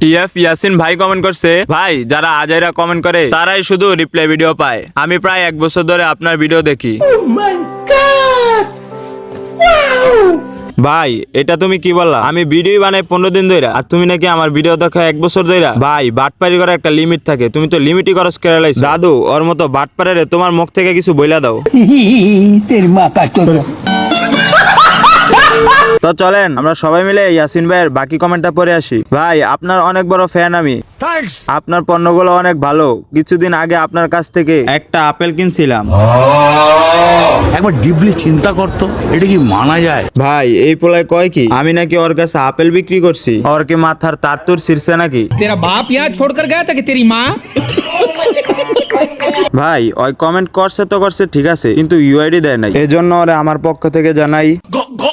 ইয়াসিন ভাই কমেন্ট করছে, ভাই যারা আজাইরা কমেন্ট করে তারাই শুধু রিপ্লাই ভিডিও পায়। আমি প্রায় 1 বছর ধরে আপনার ভিডিও দেখি। ভাই এটা তুমি কি বললা? আমি ভিডিও বানাই 15 দিন ধরে, আর তুমি নাকি আমার ভিডিও দেখো 1 বছর ধরে। ভাই বাটপারি করার একটা লিমিট থাকে, তুমি তো লিমিটই খরচ করে লাইছো। দাদু ওর মতো বাটপারে তোমার মুখ থেকে কিছু বইলা দাও। তো চলেন আমরা সবাই মিলে ইয়াসিন ভাইয়ের বাকি কমেন্টটা পড়ে আসি। ভাই আপনার অনেক বড় ফ্যান আমি, আপনার পণ্যগুলো অনেক ভালো। কিছুদিন আগে আপনার কাছ থেকে একটা আপেল কিনছিলাম। একবার ডিপলি চিন্তা করতো, এটা কি মানা যায়? ভাই এই পোলায় কয় কি আমি নাকি ওর কাছে আপেল বিক্রি করছি? ওর কি মাথার তার তুর ছিড়ছে নাকি? तेरा बाप यहाँ छोड़कर गया था कि तेरी माँ? ভাই ওই কমেন্ট করছে তো করছে ঠিক আছে, কিন্তু ইউআইডি দেয় নাই। এজন্য ওরে আমার পক্ষ থেকে জানাই